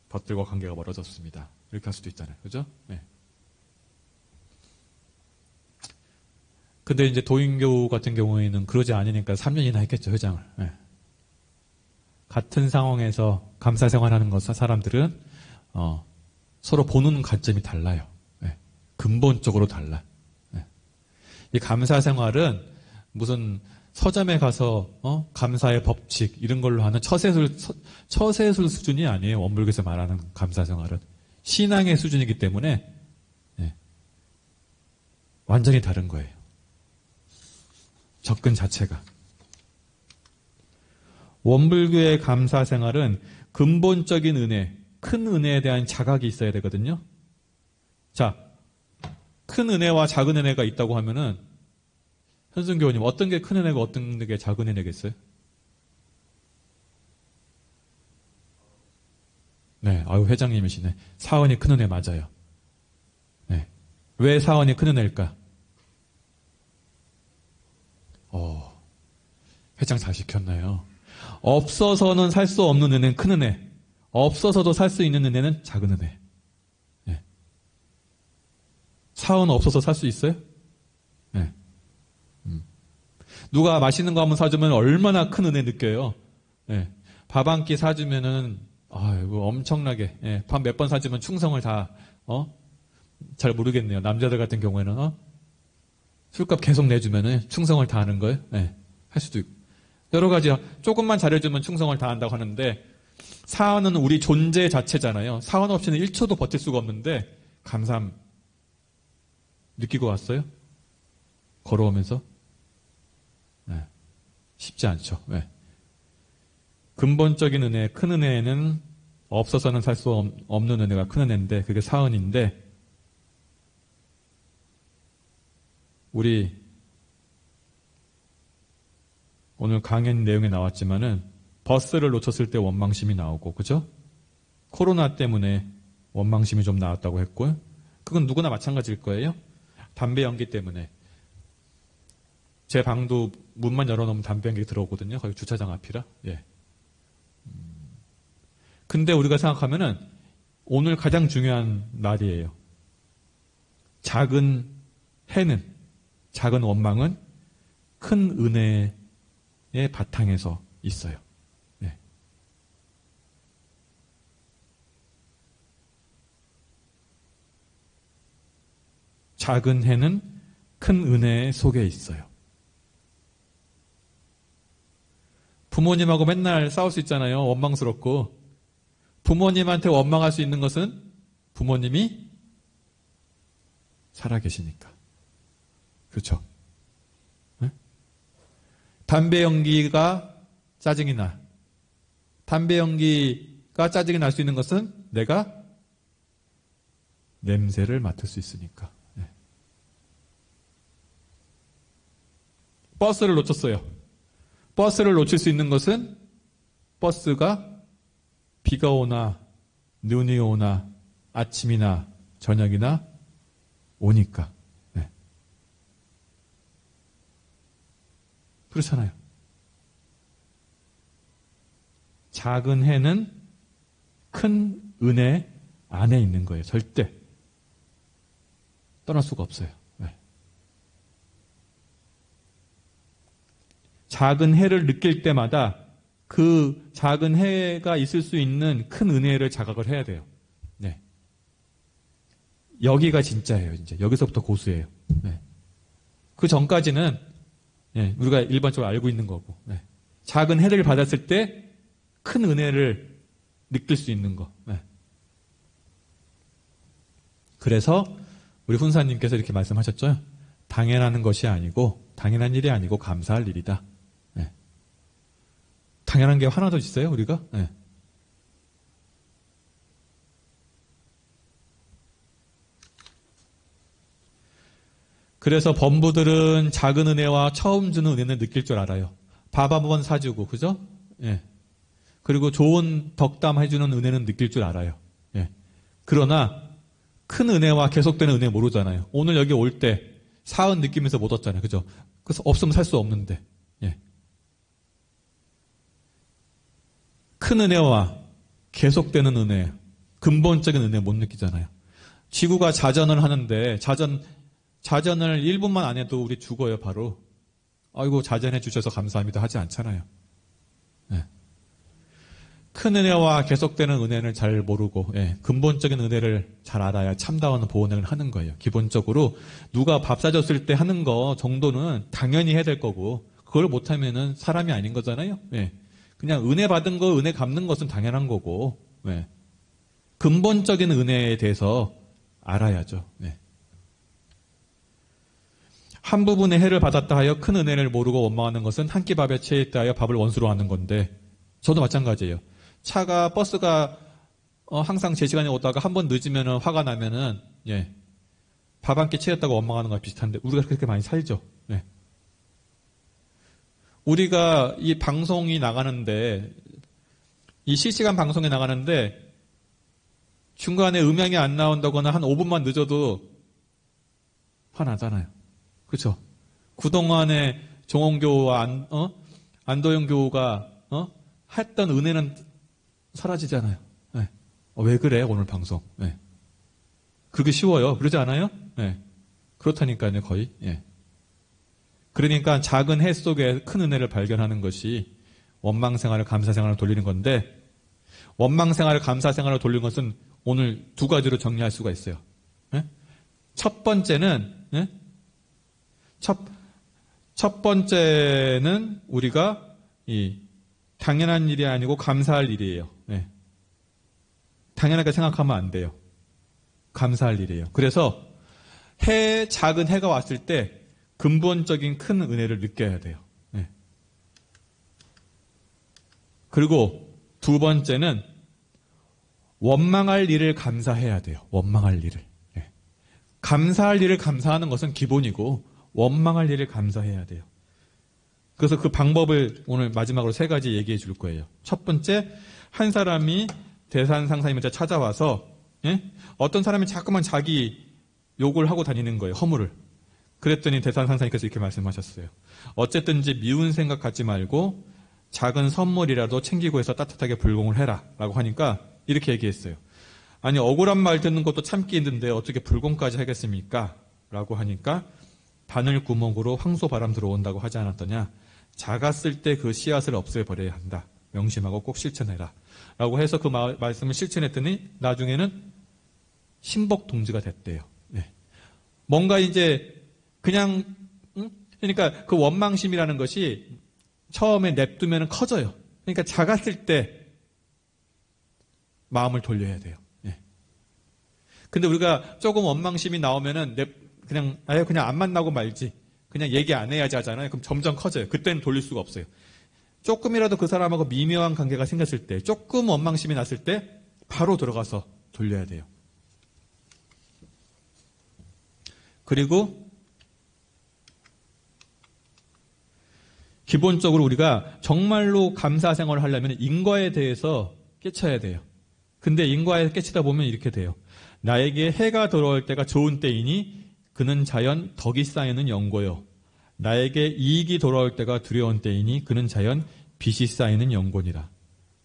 벗들과 관계가 멀어졌습니다. 이렇게 할 수도 있잖아요. 그죠? 네. 근데 이제 도인교 같은 경우에는 그러지 않으니까 3년이나 했겠죠, 회장을. 네. 같은 상황에서 감사 생활하는 것 사람들은 서로 보는 관점이 달라요. 네. 근본적으로 달라. 네. 이 감사 생활은 무슨 서점에 가서 감사의 법칙 이런 걸로 하는 처세술 수준이 아니에요. 원불교에서 말하는 감사 생활은 신앙의 수준이기 때문에 네. 완전히 다른 거예요. 접근 자체가. 원불교의 감사 생활은 근본적인 은혜, 큰 은혜에 대한 자각이 있어야 되거든요. 자, 큰 은혜와 작은 은혜가 있다고 하면은 현승교우님 어떤 게 큰 은혜고 어떤 게 작은 은혜겠어요? 네, 회장님이시네. 사원이 큰 은혜 맞아요. 네, 왜 사원이 큰 은혜일까? 회장 잘 시켰나요? 없어서는 살 수 없는 은혜는 큰 은혜, 없어서도 살 수 있는 은혜는 작은 은혜. 네. 사원 없어서 살 수 있어요? 네. 누가 맛있는 거 한번 사주면 얼마나 큰 은혜 느껴요. 네. 밥 한 끼 사주면은 아이고, 엄청나게, 밥 몇 번 사주면 충성을 다, 잘 모르겠네요. 남자들 같은 경우에는, 술값 계속 내주면은 충성을 다 하는 거예요. 할 수도 있고. 여러 가지, 조금만 잘해주면 충성을 다 한다고 하는데, 사원은 우리 존재 자체잖아요. 사원 없이는 1초도 버틸 수가 없는데, 감사함, 느끼고 왔어요? 걸어오면서? 쉽지 않죠. 근본적인 은혜, 큰 은혜에는 없어서는 살 수 없는 은혜가 큰 은혜인데, 그게 사은인데, 우리 오늘 강의 내용에 나왔지만은 버스를 놓쳤을 때 원망심이 나오고, 그죠? 코로나 때문에 원망심이 좀 나왔다고 했고요. 그건 누구나 마찬가지일 거예요. 담배 연기 때문에. 제 방도 문만 열어놓으면 담배 연기 들어오거든요. 거기 주차장 앞이라. 근데 우리가 생각하면은 오늘 가장 중요한 날이에요. 작은 해는, 작은 원망은 큰 은혜의 바탕에서 있어요. 작은 해는 큰 은혜 속에 있어요. 부모님하고 맨날 싸울 수 있잖아요. 원망스럽고. 부모님한테 원망할 수 있는 것은 부모님이 살아계시니까. 그렇죠? 담배 연기가 짜증이 나. 담배 연기가 짜증이 날 수 있는 것은 내가 냄새를 맡을 수 있으니까. 버스를 놓쳤어요. 버스를 놓칠 수 있는 것은 버스가 비가 오나 눈이 오나 아침이나 저녁이나 오니까. 그렇잖아요. 작은 해는 큰 은혜 안에 있는 거예요. 절대 떠날 수가 없어요. 작은 해를 느낄 때마다 그 작은 해가 있을 수 있는 큰 은혜를 자각을 해야 돼요. 여기가 진짜예요. 이제 여기서부터 고수예요. 그 전까지는 우리가 일반적으로 알고 있는 거고. 작은 해를 받았을 때 큰 은혜를 느낄 수 있는 거. 그래서 우리 훈사님께서 이렇게 말씀하셨죠. 당연한 것이 아니고, 당연한 일이 아니고 감사할 일이다. 당연한 게 하나 더 있어요, 우리가? 그래서 범부들은 작은 은혜와 처음 주는 은혜는 느낄 줄 알아요. 밥 한 번 사주고, 그죠? 그리고 좋은 덕담 해주는 은혜는 느낄 줄 알아요. 그러나 큰 은혜와 계속되는 은혜 모르잖아요. 오늘 여기 올 때 사은 느끼면서 못 왔잖아요. 그죠? 그래서 없으면 살 수 없는데. 큰 은혜와 계속되는 은혜, 근본적인 은혜 못 느끼잖아요. 지구가 자전을 하는데 자전을 1분만 안 해도 우리 죽어요, 바로. 아이고, 자전해 주셔서 감사합니다 하지 않잖아요. 큰 은혜와 계속되는 은혜를 잘 모르고, 근본적인 은혜를 잘 알아야 참다운 보온을 하는 거예요. 기본적으로 누가 밥 사줬을 때 하는 거 정도는 당연히 해야 될 거고, 그걸 못하면은 사람이 아닌 거잖아요. 그냥 은혜 받은 거, 은혜 갚는 것은 당연한 거고, 근본적인 은혜에 대해서 알아야죠. 한 부분의 해를 받았다 하여 큰 은혜를 모르고 원망하는 것은 한 끼 밥에 취했다 하여 밥을 원수로 하는 건데, 저도 마찬가지예요. 버스가 항상 제 시간에 오다가 한 번 늦으면 화가 나면은, 밥 한 끼 취했다고 원망하는 거랑 비슷한데, 우리가 그렇게 많이 살죠. 우리가 이 방송이 나가는데, 이 실시간 방송에 나가는데, 중간에 음향이 안 나온다거나 한 5분만 늦어도 화나잖아요. 그렇죠? 그동안에 정홍교와 안도영 교우가 했던 은혜는 사라지잖아요. 왜 그래 오늘 방송? 그렇게 쉬워요. 그러지 않아요? 그렇다니까요, 거의. 그러니까 작은 해 속에 큰 은혜를 발견하는 것이 원망 생활을 감사 생활을 돌리는 건데, 원망 생활을 감사 생활로 돌린 것은 오늘 두 가지로 정리할 수가 있어요. 예? 첫 번째는 예? 첫 번째는 우리가 이 당연한 일이 아니고 감사할 일이에요. 예. 당연하게 생각하면 안 돼요. 감사할 일이에요. 그래서 작은 해가 왔을 때 근본적인 큰 은혜를 느껴야 돼요. 예. 그리고 두 번째는 원망할 일을 감사해야 돼요. 원망할 일을. 예. 감사할 일을 감사하는 것은 기본이고 원망할 일을 감사해야 돼요. 그래서 그 방법을 오늘 마지막으로 세 가지 얘기해 줄 거예요. 첫 번째, 한 사람이 대산상사님한테 찾아와서 예? 어떤 사람이 자꾸만 자기 욕을 하고 다니는 거예요. 허물을. 그랬더니 대산상사님께서 이렇게 말씀하셨어요. 어쨌든지 미운 생각 갖지 말고 작은 선물이라도 챙기고 해서 따뜻하게 불공을 해라 라고 하니까 이렇게 얘기했어요. 아니 억울한 말 듣는 것도 참기 힘든데 어떻게 불공까지 하겠습니까? 라고 하니까 바늘 구멍으로 황소 바람 들어온다고 하지 않았더냐. 작았을 때 그 씨앗을 없애버려야 한다. 명심하고 꼭 실천해라. 라고 해서 그 말씀을 실천했더니 나중에는 신복 동지가 됐대요. 네. 뭔가 이제 그냥 그러니까 그 원망심이라는 것이 처음에 냅두면 커져요. 그러니까 작았을 때 마음을 돌려야 돼요. 네. 근데 우리가 조금 원망심이 나오면은 그냥 안 만나고 말지. 그냥 얘기 안 해야지 하잖아요. 그럼 점점 커져요. 그때는 돌릴 수가 없어요. 조금이라도 그 사람하고 미묘한 관계가 생겼을 때, 조금 원망심이 났을 때 바로 들어가서 돌려야 돼요. 그리고 기본적으로 우리가 정말로 감사 생활을 하려면 인과에 대해서 깨쳐야 돼요. 근데 인과에 깨치다 보면 이렇게 돼요. 나에게 해가 돌아올 때가 좋은 때이니 그는 자연 덕이 쌓이는 연고요. 나에게 이익이 돌아올 때가 두려운 때이니 그는 자연 빚이 쌓이는 연고니라.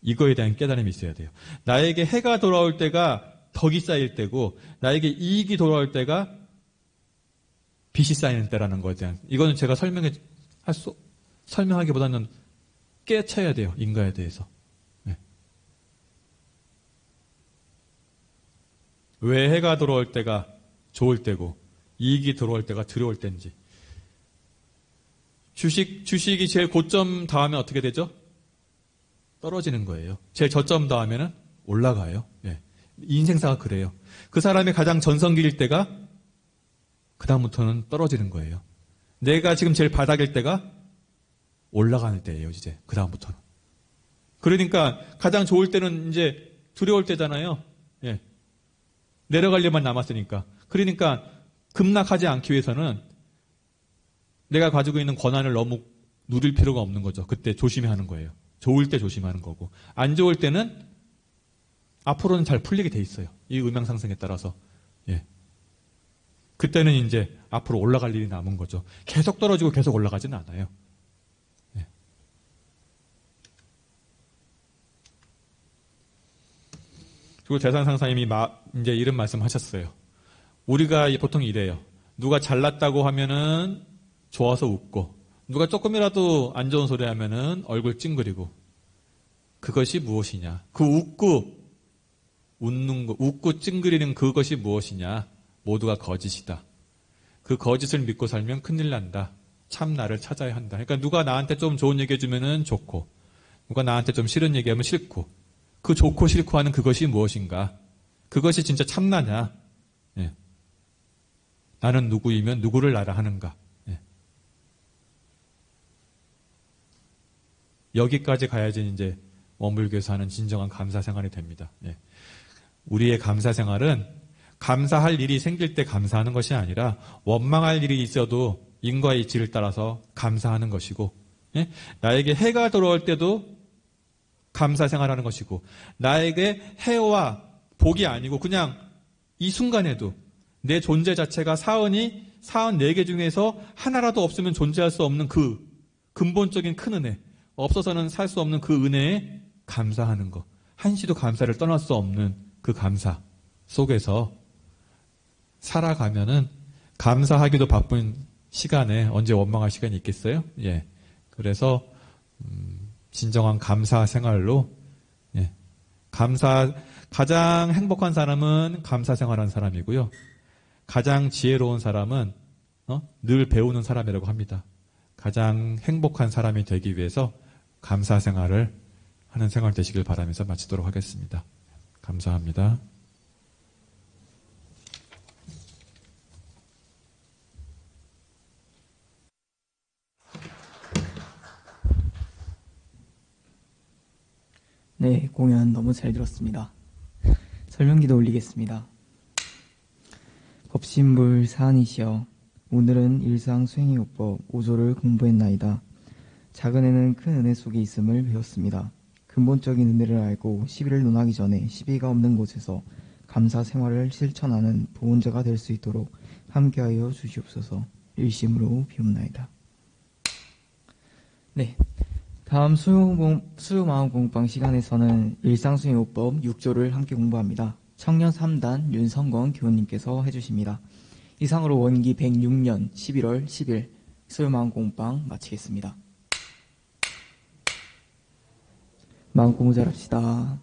이거에 대한 깨달음이 있어야 돼요. 나에게 해가 돌아올 때가 덕이 쌓일 때고 나에게 이익이 돌아올 때가 빚이 쌓이는 때라는 거에 대한 이거는 제가 설명하기보다는 깨쳐야 돼요. 인과에 대해서. 네. 왜 해가 돌아올 때가 좋을 때고 이익이 들어올 때가 두려울 때인지. 주식이 제일 고점 닿으면 어떻게 되죠? 떨어지는 거예요. 제일 저점 닿으면 올라가요. 네. 인생사가 그래요. 그 사람이 가장 전성기일 때가 그다음부터는 떨어지는 거예요. 내가 지금 제일 바닥일 때가 올라가는 때예요. 이제 그다음부터는. 그러니까 가장 좋을 때는 이제 두려울 때잖아요. 예. 내려갈 일만 남았으니까. 그러니까 급락하지 않기 위해서는 내가 가지고 있는 권한을 너무 누릴 필요가 없는 거죠. 그때 조심히 하는 거예요. 좋을 때 조심하는 거고. 안 좋을 때는 앞으로는 잘 풀리게 돼 있어요. 이 음양상승에 따라서. 예. 그때는 이제 앞으로 올라갈 일이 남은 거죠. 계속 떨어지고 계속 올라가지는 않아요. 예. 그리고 대산상사님이 이제 이런 말씀 하셨어요. 우리가 보통 이래요. 누가 잘났다고 하면은 좋아서 웃고, 누가 조금이라도 안 좋은 소리 하면은 얼굴 찡그리고, 그것이 무엇이냐? 그 웃고 찡그리는 그것이 무엇이냐? 모두가 거짓이다. 그 거짓을 믿고 살면 큰일 난다. 참 나를 찾아야 한다. 그러니까 누가 나한테 좀 좋은 얘기 해주면은 좋고, 누가 나한테 좀 싫은 얘기하면 싫고, 그 좋고 싫고 하는 그것이 무엇인가? 그것이 진짜 참나냐? 예. 나는 누구이면 누구를 나라 하는가? 예. 여기까지 가야지 이제 원불교에서 하는 진정한 감사 생활이 됩니다. 예. 우리의 감사 생활은 감사할 일이 생길 때 감사하는 것이 아니라 원망할 일이 있어도 인과의 이치를 따라서 감사하는 것이고, 예? 나에게 해가 돌아올 때도 감사 생활하는 것이고, 나에게 해와 복이 아니고 그냥 이 순간에도 내 존재 자체가 사은이 44개 중에서 하나라도 없으면 존재할 수 없는 그 근본적인 큰 은혜, 없어서는 살 수 없는 그 은혜에 감사하는 것, 한시도 감사를 떠날 수 없는 그 감사 속에서 살아가면은 감사하기도 바쁜 시간에 언제 원망할 시간이 있겠어요? 예. 그래서 진정한 감사 생활로 예. 가장 행복한 사람은 감사 생활하는 사람이고요. 가장 지혜로운 사람은 늘 배우는 사람이라고 합니다. 가장 행복한 사람이 되기 위해서 감사 생활을 하는 생활 되시길 바라면서 마치도록 하겠습니다. 감사합니다. 네, 공연 너무 잘 들었습니다. 설명기도 올리겠습니다. 법신불 사안이시여, 오늘은 일상 수행의요법 5조를 공부했나이다. 작은 애는 큰 은혜 속에 있음을 배웠습니다. 근본적인 은혜를 알고 시비를 논하기 전에 시비가 없는 곳에서 감사 생활을 실천하는 보온자가 될 수 있도록 함께하여 주시옵소서. 일심으로 비옵나이다. 네, 다음 수요마음 공부방 시간에서는 일상수행요법 6조를 함께 공부합니다. 청년 3단 윤성권 교우님께서 해주십니다. 이상으로 원기 106년 11월 10일 수요마음 공부방 마치겠습니다. 마음 공부 잘합시다.